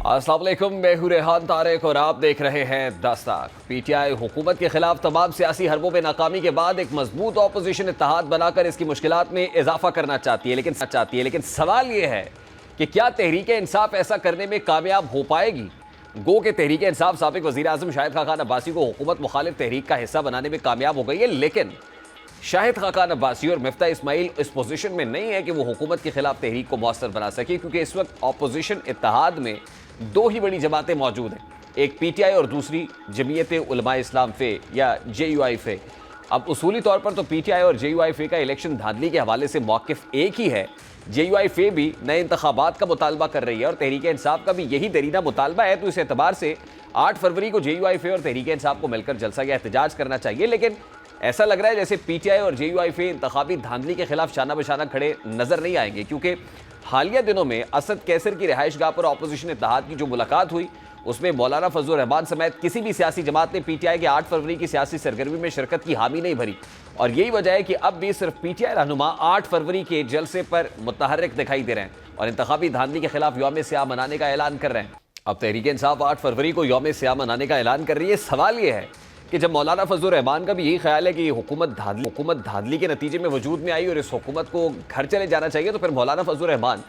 السلام علیکم، میں ہوں ریحان طارق اور آپ دیکھ رہے ہیں دستک۔ پی ٹی آئی حکومت کے خلاف تمام سیاسی حربوں میں ناکامی کے بعد ایک مضبوط اپوزیشن اتحاد بنا کر اس کی مشکلات میں اضافہ کرنا چاہتی ہے، لیکن سوال یہ ہے کہ کیا تحریک انصاف ایسا کرنے میں کامیاب ہو پائے گی؟ گو کہ تحریک انصاف سابق وزیر اعظم شاہد خاقان عباسی کو حکومت مخالف تحریک کا حصہ بنانے میں کامیاب ہو گئی ہے، لیکن شاہد خاقان عباسی اور مفتاح اسماعیل اس پوزیشن میں نہیں ہے کہ وہ حکومت کے خلاف تحریک کو مؤثر بنا سکے، کیونکہ اس وقت اپوزیشن اتحاد میں دو ہی بڑی جماعتیں موجود ہیں، ایک پی ٹی آئی اور دوسری جمعیت علماء اسلام فے یا جے یو آئی فے۔ اب اصولی طور پر تو پی ٹی آئی اور جے یو آئی فے کا الیکشن دھاندلی کے حوالے سے موقف ایک ہی ہے۔ جے یو آئی فے بھی نئے انتخابات کا مطالبہ کر رہی ہے اور تحریک انصاف کا بھی یہی دیرینہ مطالبہ ہے، تو اس اعتبار سے 8 فروری کو جے یو آئی فے اور تحریک انصاف کو مل کر جلسہ یا احتجاج کرنا چاہیے، لیکن ایسا لگ رہا ہے جیسے پی ٹی آئی اور جے یو آئی فے انتخابی دھاندلی کے خلاف شانہ بشانہ کھڑے نظر نہیں آئیں گے، کیونکہ حالیہ دنوں میں اسد کیسر کی رہائش گاہ پر اپوزیشن اتحاد کی جو ملاقات ہوئی اس میں مولانا فضل الرحمان سمیت کسی بھی سیاسی جماعت نے پی ٹی آئی کے 8 فروری کی سیاسی سرگرمی میں شرکت کی حامی نہیں بھری، اور یہی وجہ ہے کہ اب بھی صرف پی ٹی آئی رہنما 8 فروری کے جلسے پر متحرک دکھائی دے رہے ہیں اور انتخابی دھاندلی کے خلاف یوم سیاہ منانے کا اعلان کر رہے ہیں۔ اب تحریک انصاف 8 فروری کو یوم سیاہ منانے کا اعلان کر رہی ہے۔ سوال یہ ہے کہ جب مولانا فضل الرحمان کا بھی یہی خیال ہے کہ یہ حکومت دھاندلی کے نتیجے میں وجود میں آئی اور اس حکومت کو گھر چلے جانا چاہیے، تو پھر مولانا فضل الرحمان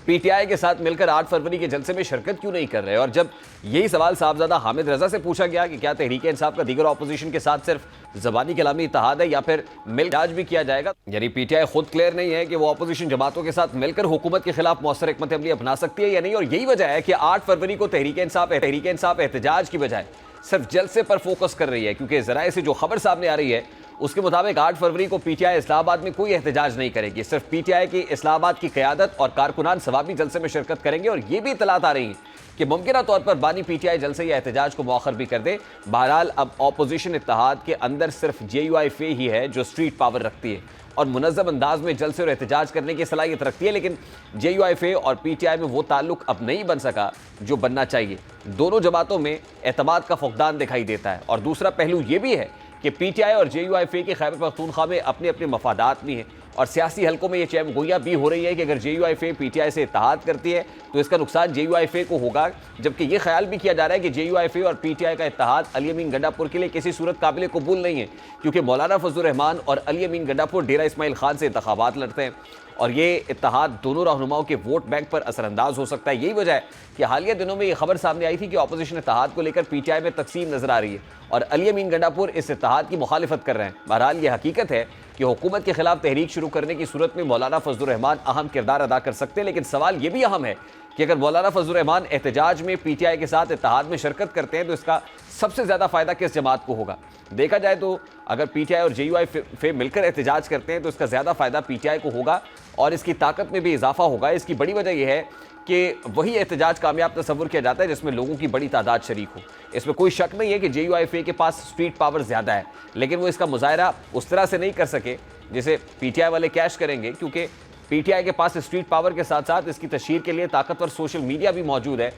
پی ٹی آئی کے ساتھ مل کر 8 فروری کے جلسے میں شرکت کیوں نہیں کر رہے؟ اور جب یہی سوال صاحبزادہ حامد رضا سے پوچھا گیا کہ کیا تحریک انصاف کا دیگر اپوزیشن کے ساتھ صرف زبانی کلامی اتحاد ہے یا پھر مل جاج بھی کیا جائے گا، یعنی پی ٹی آئی خود کلیئر نہیں ہے کہ وہ اپوزیشن جماعتوں کے ساتھ مل کر حکومت کے خلاف مؤثر حکمت عملی اپنا سکتی ہے یا نہیں، اور یہی وجہ ہے کہ 8 فروری کو تحریک انصاف احتجاج کی بجائے صرف جلسے پر فوکس کر رہی ہے، کیونکہ ذرائع سے جو خبر سامنے آ رہی ہے اس کے مطابق 8 فروری کو پی ٹی آئی اسلام آباد میں کوئی احتجاج نہیں کرے گی، صرف پی ٹی آئی کی اسلام آباد کی قیادت اور کارکنان ثوابی جلسے میں شرکت کریں گے، اور یہ بھی اطلاعات آ رہی ہیں کہ ممکنہ طور پر بانی پی ٹی آئی جلسے یا احتجاج کو مؤخر بھی کر دے۔ بہرحال اب اپوزیشن اتحاد کے اندر صرف جے یو آئی فے ہی ہے جو اسٹریٹ پاور رکھتی ہے اور منظم انداز میں جلسے اور احتجاج کرنے کی صلاحیت رکھتی ہے، لیکن جے یو آئی فے اور پی ٹی آئی میں وہ تعلق اب نہیں بن سکا جو بننا چاہیے۔ دونوں جماعتوں میں اعتماد کا فقدان دکھائی دیتا ہے، اور دوسرا پہلو یہ بھی ہے کہ پی ٹی آئی اور جے یو آئی فے کے خیبر پختونخوا میں اپنے اپنے مفادات بھی ہیں، اور سیاسی حلقوں میں یہ چہم گوئیاں بھی ہو رہی ہے کہ اگر جے you I Fe P T I سے اتحاد کرتی ہے تو اس کا نقصان جے یو آئی فے کو ہوگا، جبکہ یہ خیال بھی کیا جا رہا ہے کہ جے یو آئی فے اور پی ٹی آئی کا اتحاد علی امین گنڈا پور کے لیے کسی صورت قابل قبول نہیں ہے، کیونکہ مولانا فضل الرحمان اور علی امین گنڈا پور ڈیرہ اسماعیل خان سے انتخابات لڑتے ہیں، اور یہ اتحاد دونوں رہنماؤں کے ووٹ بینک پر اثر انداز ہو سکتا ہے۔ یہی وجہ ہے کہ حالیہ دنوں میں یہ خبر سامنے آئی تھی کہ اپوزیشن اتحاد کو لے کر پی ٹی آئی میں تقسیم نظر آ رہی ہے اور علی امین گنڈا پور اس اتحاد کی مخالفت کر رہے ہیں۔ بہرحال یہ حقیقت ہے کہ حکومت کے خلاف تحریک شروع کرنے کی صورت میں مولانا فضل الرحمان اہم کردار ادا کر سکتے ہیں، لیکن سوال یہ بھی اہم ہے کہ اگر مولانا فضل الرحمان احتجاج میں پی ٹی آئی کے ساتھ اتحاد میں شرکت کرتے ہیں تو اس کا سب سے زیادہ فائدہ کس جماعت کو ہوگا؟ دیکھا جائے تو اگر پی ٹی آئی اور جے یو آئی فے مل کر احتجاج کرتے ہیں تو اس کا زیادہ فائدہ پی ٹی آئی کو ہوگا اور اس کی طاقت میں بھی اضافہ ہوگا۔ اس کی بڑی وجہ یہ ہے کہ وہی احتجاج کامیاب تصور کیا جاتا ہے جس میں لوگوں کی بڑی تعداد شریک ہو۔ اس میں کوئی شک نہیں ہے کہ جے یو آئی فے کے پاس اسٹریٹ پاور زیادہ ہے، لیکن وہ اس کا مظاہرہ اس طرح سے نہیں کر سکے جسے پی ٹی آئی والے کیش کریں گے، کیونکہ پی ٹی آئی کے پاس اسٹریٹ پاور کے ساتھ ساتھ اس کی تشہیر کے لیے طاقتور سوشل میڈیا بھی موجود ہے۔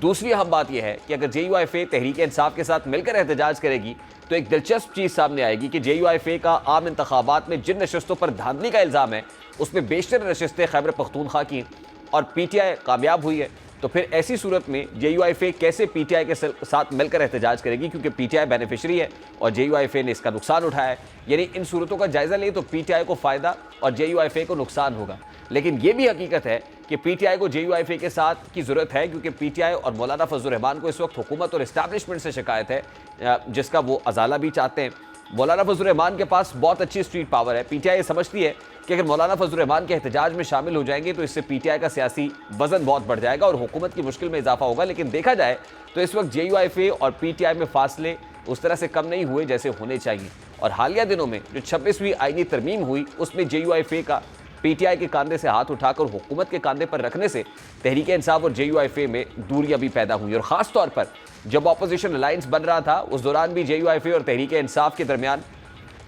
دوسری اہم بات یہ ہے کہ اگر جے یو آئی فے تحریک انصاف کے ساتھ مل کر احتجاج کرے گی تو ایک دلچسپ چیز سامنے آئے گی کہ جے یو آئی فے کا عام انتخابات میں جن نشستوں پر دھاندلی کا الزام ہے اس میں بیشتر نشستیں خیبر پختونخوا کی اور پی ٹی آئی کامیاب ہوئی ہے، تو پھر ایسی صورت میں جے یو آئی فے کیسے پی ٹی آئی کے ساتھ مل کر احتجاج کرے گی، کیونکہ پی ٹی آئی بینیفیشری ہے اور جے یو آئی فے نے اس کا نقصان اٹھایا ہے۔ یعنی ان صورتوں کا جائزہ لیں تو پی ٹی آئی کو فائدہ اور جے یو آئی فے کو نقصان ہوگا، لیکن یہ بھی حقیقت ہے کہ پی ٹی آئی کو جے یو آئی فے کے ساتھ کی ضرورت ہے، کیونکہ پی ٹی آئی اور مولانا فضل الرحمان کو اس وقت حکومت اور اسٹیبلشمنٹ سے شکایت ہے جس کا وہ ازالہ بھی چاہتے ہیں۔ مولانا فضل الرحمان کے پاس بہت اچھی اسٹریٹ پاور ہے، پی ٹی آئی سمجھتی ہے کہ اگر مولانا فضل الرحمان کے احتجاج میں شامل ہو جائیں گے تو اس سے پی ٹی آئی کا سیاسی وزن بہت بڑھ جائے گا اور حکومت کی مشکل میں اضافہ ہوگا، لیکن دیکھا جائے تو اس وقت جے یو آئی فے اور پی ٹی آئی میں فاصلے اس طرح سے کم نہیں ہوئے جیسے ہونے چاہیے، اور حالیہ دنوں میں جو 26ویں آئینی ترمیم ہوئی اس میں جے یو آئی فے کا پی ٹی آئی کے کاندھے سے ہاتھ اٹھا کر حکومت کے کاندھے پر رکھنے سے تحریک انصاف اور جے یو آئی فے میں دوریاں بھی پیدا ہوئی، اور خاص طور پر جب اپوزیشن الائنس بن رہا تھا اس دوران بھی جے یو آئی فے اور تحریک انصاف کے درمیان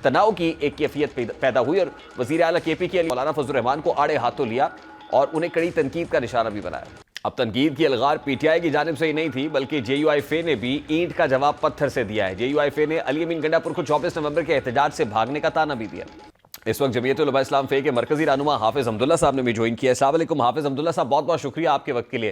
تناؤ کی ایک کیفیت پیدا ہوئی، اور وزیر اعلیٰ کے پی کے مولانا فضل الرحمان کو آڑے ہاتھوں لیا اور انہیں کڑی تنقید کا نشانہ بھی بنایا۔ اب تنقید کی الغار پی ٹی آئی کی جانب سے ہی نہیں تھی بلکہ جے یو آئی فے نے بھی اینٹ کا جواب پتھر سے دیا ہے۔ جے یو آئی فے نے علی امین گنڈا پور کو 24 نومبر کے احتجاج سے بھاگنے کا طعنہ بھی دیا۔ اس وقت جمعیت علماء اسلام فے کے مرکزی رہنما حافظ حمداللہ صاحب نے بھی جوائن کیا ہے۔ السلام علیکم حافظ حمداللہ صاحب، بہت بہت شکریہ آپ کے وقت کے لیے۔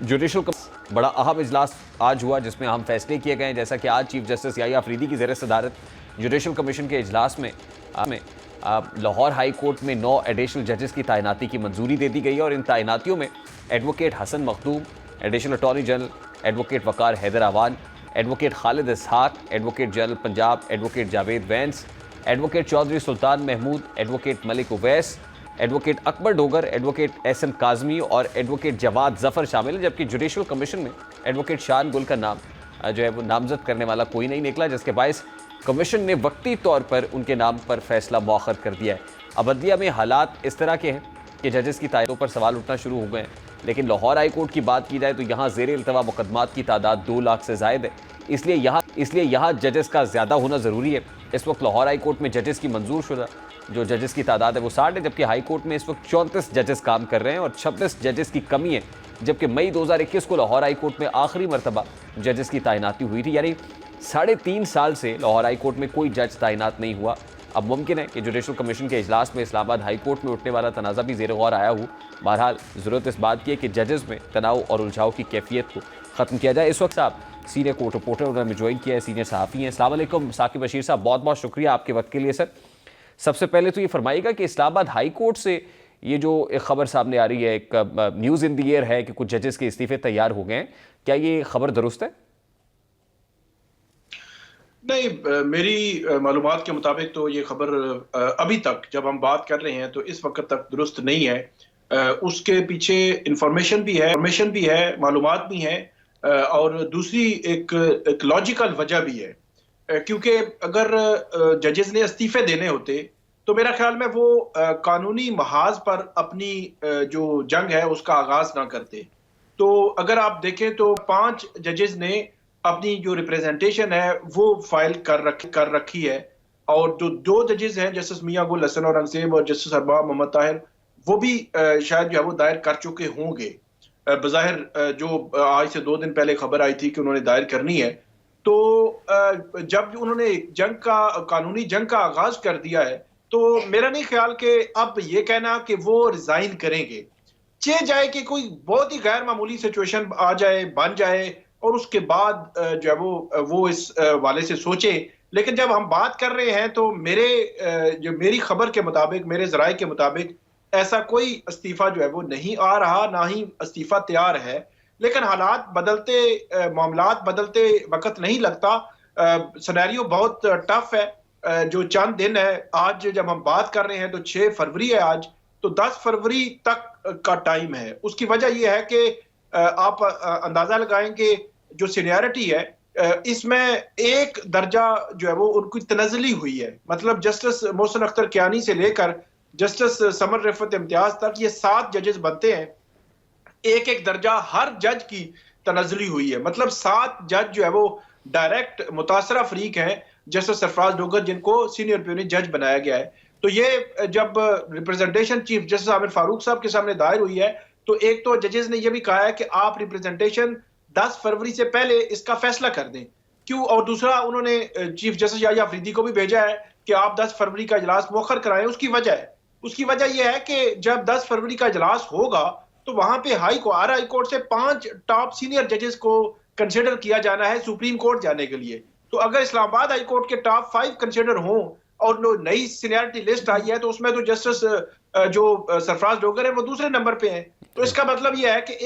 جوڈیشل بڑا اہم اجلاس آج ہوا جس میں اہم فیصلے کیے گئے، جیسا کہ آج چیف جسٹس یحییٰ افریدی کی زیر صدارت جوڈیشل کمیشن کے اجلاس میں لاہور ہائی کورٹ میں 9 ایڈیشنل ججز کی تعیناتی کی منظوری دے دی گئی ہے، اور ان تعیناتیوں میں advocate Hassan Makhdoom, additional attorney general advocate Waqar Haider Awan, advocate Khalid Ishaq, advocate general Punjab advocate Javed Wains, advocate Chaudhry Sultan Mahmood, advocate Malik Awais, advocate Akbar Dogar, advocate Ahsan Kazmi اور ایڈوکیٹ جواد ظفر شامل ہیں، جبکہ جوڈیشل کمیشن میں ایڈوکیٹ شان گل کا نام جو ہے وہ نامزد کرنے والا کوئی نہیں نکلا، جس کے باعث کمیشن نے وقتی طور پر ان کے نام پر فیصلہ مؤخر کر دیا ہے۔ اب عدلیہ میں حالات اس طرح کے ہیں کہ ججز کی تعیناتوں پر سوال اٹھنا شروع ہو گئے ہیں، لیکن لاہور ہائی کورٹ کی بات کی جائے تو یہاں زیر التوا مقدمات کی تعداد 2 لاکھ سے زائد ہے، اس لیے یہاں ججز کا زیادہ ہونا ضروری ہے۔ اس وقت لاہور ہائی کورٹ میں ججز کی منظور شدہ جو ججز کی تعداد ہے وہ 60 ہے، جبکہ ہائی کورٹ میں اس وقت 34 ججز کام کر رہے ہیں اور 26 ججز کی کمی ہے، جبکہ مئی 2021 کو لاہور ہائی کورٹ میں آخری مرتبہ ججز کی تعیناتی ہوئی تھی، یعنی 3.5 سال سے لاہور ہائی کورٹ میں کوئی جج تعینات نہیں ہوا۔ اب ممکن ہے کہ جوڈیشل کمیشن کے اجلاس میں اسلام آباد ہائی کورٹ میں اٹھنے والا تنازع بھی زیر غور آیا ہو۔ بہرحال ضرورت اس بات کی ہے کہ ججز میں تناؤ اور الجھاؤ کی کیفیت کو ختم کیا جائے۔ اس وقت صاحب سینئر کورٹ رپورٹر انہوں نے جوائن کیا ہے، سینئر صحافی ہیں۔ السلام علیکم ثاقب بشیر صاحب، بہت بہت شکریہ آپ کے وقت کے لیے سر۔ سب سے پہلے تو یہ فرمائیے گا کہ اسلام آباد ہائی کورٹ سے یہ جو ایک خبر سامنے آ رہی ہے، ایک نیوز ان دی ایئر ہے کہ کچھ ججز کے استعفے تیار ہو گئے ہیں، کیا یہ خبر درست ہے؟ نہیں، میری معلومات کے مطابق تو یہ خبر ابھی تک جب ہم بات کر رہے ہیں تو اس وقت تک درست نہیں ہے۔ اس کے پیچھے انفارمیشن بھی ہے، معلومات بھی ہیں، اور دوسری ایک لاجیکل وجہ بھی ہے، کیونکہ اگر ججز نے استعفے دینے ہوتے تو میرا خیال میں وہ قانونی محاذ پر اپنی جو جنگ ہے اس کا آغاز نہ کرتے۔ تو اگر آپ دیکھیں تو 5 ججز نے اپنی جو ریپریزنٹیشن ہے وہ فائل کر رکھی ہے، اور جو 2 ججز ہیں جسٹس میاں گل حسن اورنگزیب اور جسٹس ارباب محمد طاہر، وہ بھی شاید جو ہے وہ دائر کر چکے ہوں گے۔ بظاہر جو آج سے 2 دن پہلے خبر آئی تھی کہ انہوں نے دائر کرنی ہے، تو جب انہوں نے قانونی جنگ کا آغاز کر دیا ہے تو میرا نہیں خیال کہ اب یہ کہنا کہ وہ ریزائن کریں گے، جائے کہ کوئی بہت ہی غیر معمولی سچویشن آ جائے، بن جائے، اور اس کے بعد جو ہے وہ اس والے سے سوچے۔ لیکن جب ہم بات کر رہے ہیں تو میری خبر کے مطابق، میرے ذرائع کے مطابق ایسا کوئی استعفیٰ جو ہے وہ نہیں آ رہا، نہ ہی استعفیٰ تیار ہے۔ لیکن حالات بدلتے، معاملات بدلتے وقت نہیں لگتا، سینیریو بہت ٹف ہے۔ جو چند دن ہے، آج جب ہم بات کر رہے ہیں تو 6 فروری ہے آج، تو 10 فروری تک کا ٹائم ہے۔ اس کی وجہ یہ ہے کہ آپ اندازہ لگائیں کہ جو سینیارٹی ہے اس میں 1 درجہ جو ہے وہ ان کی تنزلی ہوئی ہے، مطلب جسٹس محسن اختر کیانی سے لے کر جسٹس سمر رفعت امتیاز تک یہ 7 ججز بنتے ہیں، 1 درجہ ہر جج کی تنزلی ہوئی ہے، مطلب 7 جج جو ہے وہ ڈائریکٹ متاثرہ فریق ہیں جسٹس سرفراز ڈوگر، جن کو سینئر پیونی جج بنایا گیا ہے۔ تو یہ جب ریپریزنٹیشن چیف جسٹس عامر فاروق صاحب کے سامنے دائر ہوئی ہے تو ایک تو ججز نے یہ بھی کہا ہے کہ آپ ریپریزنٹیشن 10 فروری سے پہلے اس کا فیصلہ کر دیں کیوں، اور دوسرا انہوں نے چیف جسٹس یحییٰ افریدی کو بھی بھیجا ہے کہ آپ 10 فروری کا اجلاس مؤخر کرائیں۔ اس کی وجہ یہ ہے کہ جب 10 فروری کا اجلاس ہوگا تو وہاں پہ ہائی کورٹ سے 5 ٹاپ سینئر ججز کو کنسیڈر کیا جانا ہے سپریم کورٹ جانے کے لیے۔ تو اگر اسلام آباد ہائی کورٹ کے ٹاپ 5 کنسیڈر ہوں اور نئی سینیارٹی لسٹ آئی ہے تو اس میں تو جسٹس جو سرفراز ڈوگر ہے وہ دوسرے نمبر پہ ہیں۔ تو اس کا مطلب یہ ہے کہ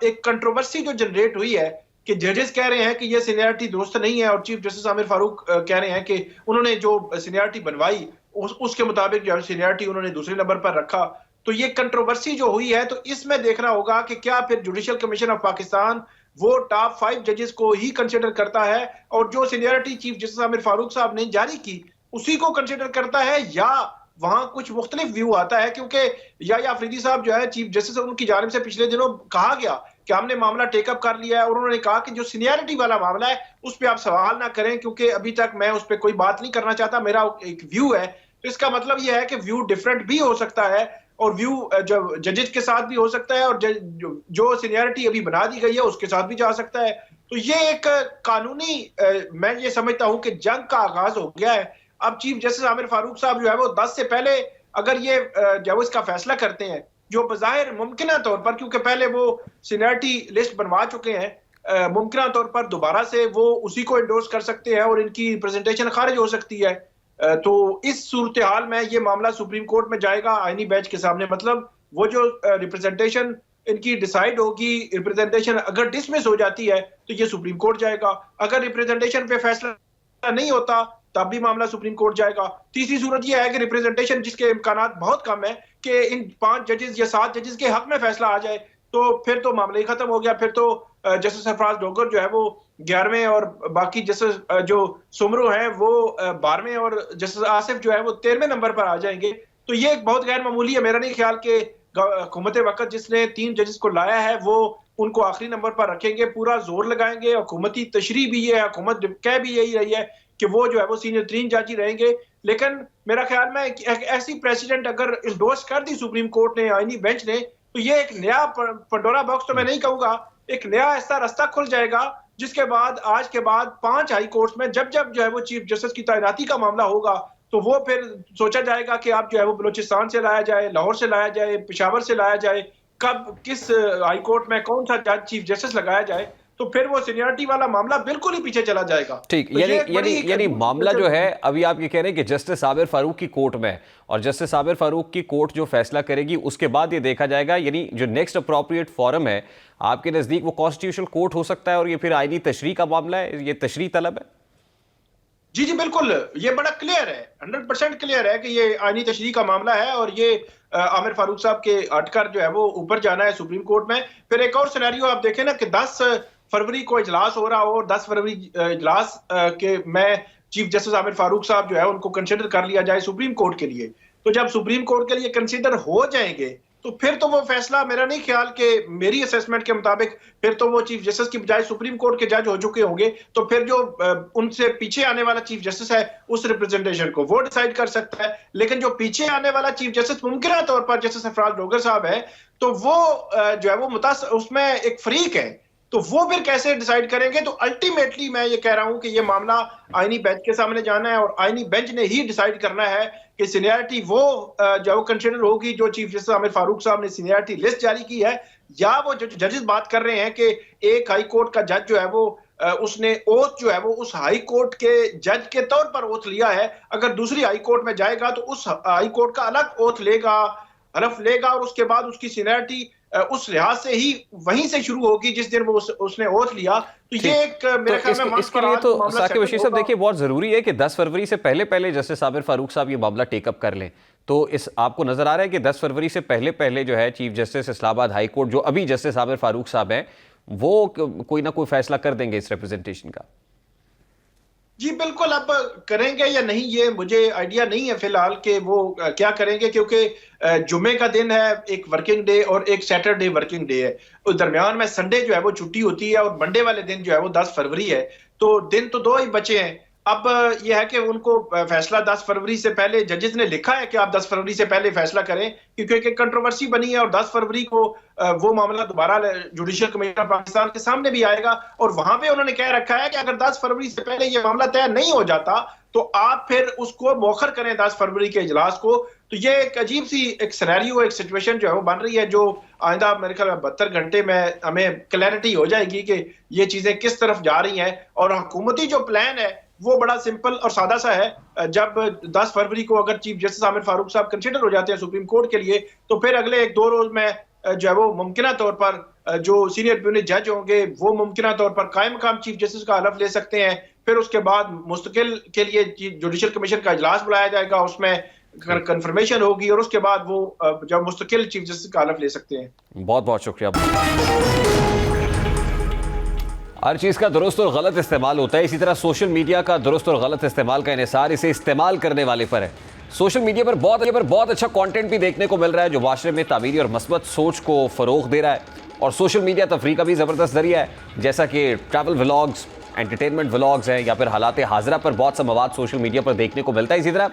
ایک کنٹروورسی جو جنریٹ ہوئی ہے کہ ججز کہہ رہے ہیں کہ یہ سینیارٹی درست نہیں ہے، اور چیف جسٹس عامر فاروق کہہ رہے ہیں کہ انہوں نے جو سینیارٹی بنوائی اس کے مطابق جو سینیارٹی انہوں نے دوسرے نمبر پر رکھا۔ تو یہ کنٹروورسی جو ہوئی ہے تو اس میں دیکھنا ہوگا کہ کیا پھر جوڈیشل کمیشن آف پاکستان وہ ٹاپ 5 ججز کو ہی کنسیڈر کرتا ہے اور جو سینیارٹی چیف جسٹس عامر فاروق صاحب نے جاری کی اسی کو کنسیڈر کرتا ہے، یا وہاں کچھ مختلف ویو آتا ہے؟ کیونکہ یحییٰ افریدی صاحب جو ہے چیف جسٹس، ان کی جانب سے پچھلے دنوں کہا گیا کہ ہم نے معاملہ ٹیک اپ کر لیا ہے، اور انہوں نے کہا کہ جو سینیارٹی والا معاملہ ہے اس پہ آپ سوال نہ کریں کیونکہ ابھی تک میں اس پہ کوئی بات نہیں کرنا چاہتا، میرا ایک ویو ہے۔ تو اس کا مطلب یہ ہے کہ ویو ڈیفرنٹ بھی ہو سکتا ہے، اور ویو جو ججز کے ساتھ بھی ہو سکتا ہے، اور جو سینیارٹی ابھی بنا دی گئی ہے اس کے ساتھ بھی جا سکتا ہے۔ تو یہ ایک قانونی میں یہ سمجھتا ہوں کہ جنگ کا آغاز ہو گیا ہے۔ اب چیف جسٹس عامر فاروق صاحب جو ہے وہ 10 سے پہلے اگر یہ جب اس کا فیصلہ کرتے ہیں جو بظاہر ممکنہ طور پر، کیونکہ پہلے وہ سینئرٹی لسٹ بنوا چکے ہیں، ممکنہ طور پر دوبارہ سے وہ اسی کو انڈورس کر سکتے ہیں اور ان کی پریزنٹیشن خارج ہو سکتی ہے. تو اس صورتحال میں یہ معاملہ سپریم کورٹ میں جائے گا آئینی بینچ کے سامنے. مطلب وہ جو ریپرزنٹیشن ان کی ڈیسائیڈ ہوگی، ریپرزنٹیشن اگر ڈسمس ہو جاتی ہے تو یہ سپریم کورٹ جائے گا. اگر ریپرزنٹیشن پہ فیصلہ نہیں ہوتا تب بھی معاملہ سپریم کورٹ جائے گا. تیسری صورت یہ ہے کہ ریپرزنٹیشن جس کے امکانات بہت کم ہیں کہ ان 5 ججز یا 7 ججز کے حق میں فیصلہ آ جائے تو پھر تو معاملہ ہی ختم ہو گیا. پھر تو جسٹس سرفراز ڈوگر جو ہے وہ 11ویں اور باقی جسٹس جو سمرو ہیں وہ 12ویں اور جسٹس آصف جو ہے وہ 13ویں نمبر پر آ جائیں گے. تو یہ ایک بہت غیر معمولی ہے. میرا نہیں خیال کہ حکومت وقت جس نے 3 ججز کو لایا ہے وہ ان کو آخری نمبر پر رکھیں گے، پورا زور لگائیں گے. حکومتی تشریح بھی یہ ہے، حکومت کہہ بھی یہی رہی ہے کہ وہ جو ہے وہ سینئر 3 جج ہی رہیں گے. لیکن میرا خیال میں ایک ایسی پریسیڈنٹ اگر انڈورس کر دی سپریم کورٹ نے، آئینی بینچ نے، تو یہ ایک نیا پنڈورا باکس تو میں نہیں کہوں گا، ایک نیا ایسا رستہ کھل جائے گا جس کے بعد آج کے بعد 5 ہائی کورٹس میں جب جو ہے وہ چیف جسٹس کی تعیناتی کا معاملہ ہوگا تو وہ پھر سوچا جائے گا کہ اب جو ہے وہ بلوچستان سے لایا جائے، لاہور سے لایا جائے، پشاور سے لایا جائے، کب کس ہائی کورٹ میں کون سا جج چیف جسٹس لگایا جائے. تو پھر وہ سینیورٹی والا معاملہ بالکل ہی پیچھے چلا جائے گا. ٹھیک، یعنی معاملہ جو ہے ابھی آپ یہ کہہ رہے ہیں کہ جسٹس عابر فاروق کی کورٹ میں، اور جسٹس عابر فاروق کی کورٹ جو فیصلہ کرے گی اس کے بعد یہ دیکھا جائے گا. یعنی جو نیکسٹ اپروپریٹ فورم ہے آپ کے نزدیک وہ کانسٹیٹیوشنل کورٹ ہو سکتا ہے اور یہ پھر آئینی تشریح کا معاملہ ہے، یہ تشریح طلب ہے؟ جی بالکل، یہ بڑا کلیئر ہے، 100% کلیئر ہے کہ یہ آئینی تشریح کا معاملہ ہے اور یہ عامر فاروق صاحب کے ہٹ کر جو ہے وہ اوپر جانا ہے سپریم کورٹ میں. پھر ایک اور سینیریو آپ دیکھیں نا کہ 10 فروری کو اجلاس ہو رہا ہو اور 10 فروری اجلاس کے میں چیف جسٹس عامر فاروق صاحب جو ہے ان کو کنسیڈر کر لیا جائے سپریم کورٹ کے لیے. تو جب سپریم کورٹ کے لیے کنسیڈر ہو جائیں گے تو پھر تو وہ فیصلہ، میرا نہیں خیال کہ میری اسیسمنٹ کے مطابق پھر تو وہ چیف جسٹس کی بجائے سپریم کورٹ کے جج ہو چکے ہوں گے. تو پھر جو ان سے پیچھے آنے والا چیف جسٹس ہے اس ریپرزنٹیشن کو وہ ڈیسائیڈ کر سکتا ہے. لیکن جو پیچھے آنے والا چیف جسٹس ممکنہ طور پر جسٹس سرفراز ڈوگر صاحب ہے تو وہ جو ہے وہ اس میں ایک فریق ہے، تو وہ پھر کیسے ڈیسائیڈ کریں گے. تو الٹیمیٹلی میں یہ کہہ رہا ہوں کہ یہ معاملہ آئینی بینچ کے سامنے جانا ہے اور آئینی بینچ نے ہی ڈیسائیڈ کرنا ہے کہ سینیئرٹی وہ جو کنسیڈر ہوگی جو چیف جسٹس عامر فاروق صاحب نے سینیئرٹی لسٹ جاری کی ہے، یا وہ ججز بات کر رہے ہیں کہ ایک ہائی کورٹ کا جج جو ہے وہ اس نے اوتھ جو ہے وہ اس ہائی کورٹ کے جج کے طور پر اوتھ لیا ہے، اگر دوسری ہائی کورٹ میں جائے گا تو اس ہائی کورٹ کا الگ اوتھ لے گا، حلف لے گا، اور اس کے بعد اس کی سینیئرٹی اس لحاظ سے ہی وہیں سے شروع ہوگی جس دن وہ اس نے اوتھ لیا. تو یہ ایک میرے خیال میں اس کے لیے تو ثاقب بشیر صاحب دیکھیے بہت ضروری ہے کہ 10 فروری سے پہلے جسٹس عابر فاروق صاحب یہ معاملہ ٹیک اپ کر لیں. تو آپ کو نظر آ رہا ہے کہ 10 فروری سے پہلے جو ہے چیف جسٹس اسلام آباد ہائی کورٹ جو ابھی جسٹس عابر فاروق صاحب ہیں وہ کوئی نہ کوئی فیصلہ کر دیں گے اس ریپرزنٹیشن کا؟ جی بالکل، اب کریں گے یا نہیں یہ مجھے آئیڈیا نہیں ہے فی الحال کہ وہ کیا کریں گے، کیونکہ جمعے کا دن ہے ایک ورکنگ ڈے اور ایک سیٹرڈے ورکنگ ڈے ہے، اس درمیان میں سنڈے جو ہے وہ چھٹی ہوتی ہے اور منڈے والے دن جو ہے وہ 10 فروری ہے. تو دن تو 2 ہی بچے ہیں. اب یہ ہے کہ ان کو فیصلہ 10 فروری سے پہلے ججز نے لکھا ہے کہ آپ 10 فروری سے پہلے فیصلہ کریں کیونکہ ایک کنٹروورسی بنی ہے اور 10 فروری کو وہ معاملہ دوبارہ جوڈیشل کمیشن پاکستان کے سامنے بھی آئے گا اور وہاں پہ انہوں نے کہہ رکھا ہے کہ اگر 10 فروری سے پہلے یہ معاملہ طے نہیں ہو جاتا تو آپ پھر اس کو مؤخر کریں 10 فروری کے اجلاس کو. تو یہ ایک عجیب سی ایک سینیریو، ایک سچویشن جو ہے وہ بن رہی ہے جو آئندہ میرے خیال میں 72 گھنٹے میں ہمیں کلیئرٹی ہو جائے گی کہ یہ چیزیں کس طرف جا رہی ہیں. اور حکومتی جو پلان ہے وہ بڑا سمپل اور سادہ سا ہے. جب 10 فروری کو اگر چیف جسٹس عامر فاروق صاحب کنسیڈر ہو جاتے ہیں سپریم کورٹ کے لیے تو پھر اگلے 1-2 روز میں جو ہے وہ ممکنہ طور پر جو سینئر پیونی جج ہوں گے وہ ممکنہ طور پر قائم مقام چیف جسٹس کا حلف لے سکتے ہیں. پھر اس کے بعد مستقل کے لیے جوڈیشل کمیشن کا اجلاس بلایا جائے گا، اس میں کنفرمیشن ہوگی اور اس کے بعد وہ جب مستقل چیف جسٹس کا حلف لے سکتے ہیں. بہت بہت شکریہ. ہر چیز کا درست اور غلط استعمال ہوتا ہے، اسی طرح سوشل میڈیا کا درست اور غلط استعمال کا انحصار اسے استعمال کرنے والے پر ہے. سوشل میڈیا پر بہت اچھا کانٹینٹ بھی دیکھنے کو مل رہا ہے جو معاشرے میں تعمیری اور مثبت سوچ کو فروغ دے رہا ہے، اور سوشل میڈیا تفریح کا بھی زبردست ذریعہ ہے، جیسا کہ ٹریول ولاگز، انٹرٹینمنٹ ولاگز ہیں یا پھر حالات حاضرہ پر بہت سا مواد سوشل میڈیا پر دیکھنے کو ملتا ہے. اسی طرح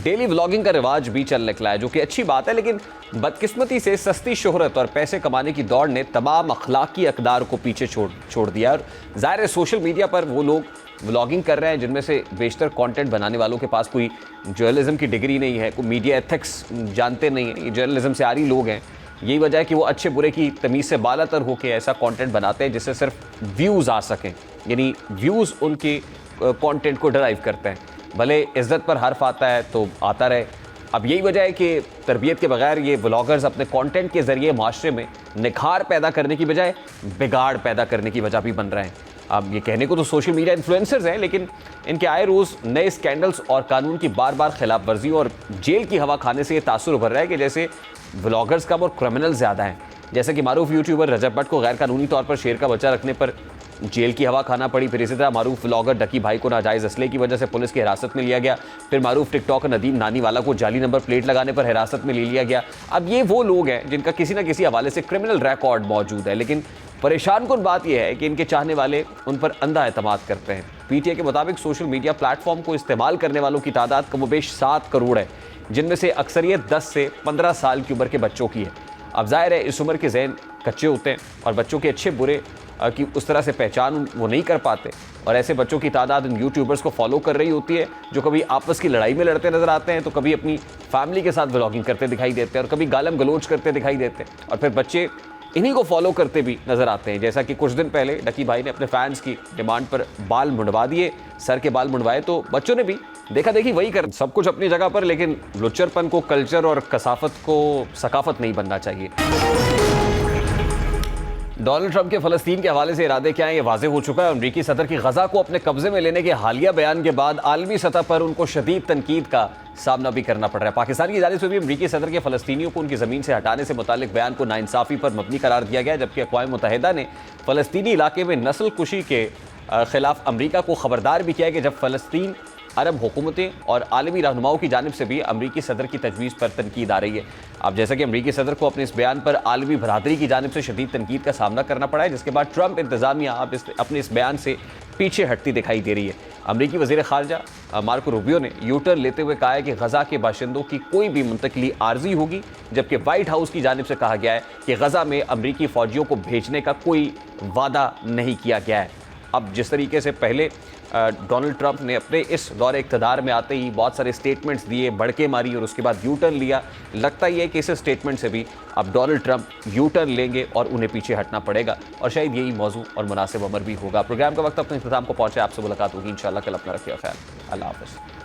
ڈیلی ولاگنگ کا رواج بھی چل نکلا ہے جو کہ اچھی بات ہے، لیکن بدقسمتی سے سستی شہرت اور پیسے کمانے کی دوڑ نے تمام اخلاقی اقدار کو پیچھے چھوڑ دیا. اور ظاہر ہے سوشل میڈیا پر وہ لوگ ولاگنگ کر رہے ہیں جن میں سے بیشتر کانٹینٹ بنانے والوں کے پاس کوئی جرنلزم کی ڈگری نہیں ہے، کوئی میڈیا ایتھکس جانتے نہیں ہیں، یہ جرنلزم سے آری لوگ ہیں. یہی وجہ ہے کہ وہ اچھے برے کی تمیز سے بالا تر ہو کے ایسا کانٹینٹ بناتے ہیں جس سے صرف ویوز آ سکیں، یعنی ویوز ان کے کانٹینٹ کو ڈرائیو کرتے ہیں، بھلے عزت پر حرف آتا ہے تو آتا رہے۔ اب یہی وجہ ہے کہ تربیت کے بغیر یہ ولاگرز اپنے کانٹینٹ کے ذریعے معاشرے میں نکھار پیدا کرنے کی بجائے بگاڑ پیدا کرنے کی وجہ بھی بن رہے ہیں۔ اب یہ کہنے کو تو سوشل میڈیا انفلوئنسرز ہیں، لیکن ان کے آئے روز نئے اسکینڈلز اور قانون کی بار بار خلاف ورزی اور جیل کی ہوا کھانے سے یہ تاثر ابھر رہا ہے کہ جیسے ولاگرز کم اور کرمنل زیادہ ہیں۔ جیسے کہ معروف یوٹیوبر رجب بٹ کو غیر قانونی طور پر شیر کا بچہ رکھنے پر جیل کی ہوا کھانا پڑی، پھر اسی طرح معروف ولاگر ڈکی بھائی کو ناجائز اسلحے کی وجہ سے پولیس کی حراست میں لیا گیا، پھر معروف ٹک ٹاکر ندیم نانی والا کو جعلی نمبر پلیٹ لگانے پر حراست میں لے لیا گیا۔ اب یہ وہ لوگ ہیں جن کا کسی نہ کسی حوالے سے کرمنل ریکارڈ موجود ہے، لیکن پریشان کن بات یہ ہے کہ ان کے چاہنے والے ان پر اندھا اعتماد کرتے ہیں۔ پی ٹی آئی کے مطابق سوشل میڈیا پلیٹ فارم کو استعمال کرنے والوں کی تعداد کم و بیش 7 کروڑ ہے، جن میں سے اکثریت 10 سے 15 سال کی عمر کے بچوں کی ہے۔ اب ظاہر ہے اس عمر کے ذہن کچے ہوتے ہیں اور بچوں کے اچھے برے کی اس طرح سے پہچان وہ نہیں کر پاتے، اور ایسے بچوں کی تعداد ان یوٹیوبرز کو فالو کر رہی ہوتی ہے جو کبھی آپس کی لڑائی میں لڑتے نظر آتے ہیں تو کبھی اپنی فیملی کے ساتھ ولاگنگ کرتے دکھائی دیتے ہیں اور کبھی گالم گلوچ کرتے دکھائی دیتے ہیں، اور پھر بچے انہی کو فالو کرتے بھی نظر آتے ہیں۔ جیسا کہ کچھ دن پہلے ڈکی بھائی نے اپنے فینس کی ڈیمانڈ پر بال منڈوا دیے، سر کے بال منڈوائے، تو بچوں نے بھی دیکھا دیکھی وہی کر، سب کچھ اپنی جگہ پر، لیکن لچر پن کو کلچر اور کثافت کو ثقافت نہیں بننا چاہیے۔ ڈونلڈ ٹرمپ کے فلسطین کے حوالے سے ارادے کیا ہیں یہ واضح ہو چکا ہے۔ امریکی صدر کی غزہ کو اپنے قبضے میں لینے کے حالیہ بیان کے بعد عالمی سطح پر ان کو شدید تنقید کا سامنا بھی کرنا پڑ رہا ہے۔ پاکستان کی جانب سے بھی امریکی صدر کے فلسطینیوں کو ان کی زمین سے ہٹانے سے متعلق بیان کو ناانصافی پر مبنی قرار دیا گیا، جبکہ اقوام متحدہ نے فلسطینی علاقے میں نسل کشی کے خلاف امریکہ کو خبردار بھی کیا ہے کہ جب فلسطین عرب حکومتیں اور عالمی رہنماؤں کی جانب سے بھی امریکی صدر کی تجویز پر تنقید آ رہی ہے۔ اب جیسا کہ امریکی صدر کو اپنے اس بیان پر عالمی برادری کی جانب سے شدید تنقید کا سامنا کرنا پڑا ہے، جس کے بعد ٹرمپ انتظامیہ اب اپنے اس بیان سے پیچھے ہٹتی دکھائی دے رہی ہے۔ امریکی وزیر خارجہ مارکو روبیو نے یو ٹرن لیتے ہوئے کہا ہے کہ غزہ کے باشندوں کی کوئی بھی منتقلی عارضی ہوگی، جبکہ وائٹ ہاؤس کی جانب سے کہا گیا ہے کہ غزہ میں امریکی فوجیوں کو بھیجنے کا کوئی وعدہ نہیں کیا گیا ہے۔ اب جس طریقے سے پہلے ڈونلڈ ٹرمپ نے اپنے اس دور اقتدار میں آتے ہی بہت سارے سٹیٹمنٹس دیے، بڑکے ماری اور اس کے بعد یو ٹرن لیا، لگتا ہی ہے کہ اس سٹیٹمنٹ سے بھی اب ڈونلڈ ٹرمپ یو ٹرن لیں گے اور انہیں پیچھے ہٹنا پڑے گا، اور شاید یہی موضوع اور مناسب عمر بھی ہوگا۔ پروگرام کا وقت اپنے اختتام کو پہنچے، آپ سے ملاقات ہوگی انشاءاللہ کل۔ اپنا رکھیے خیال، اللہ حافظ۔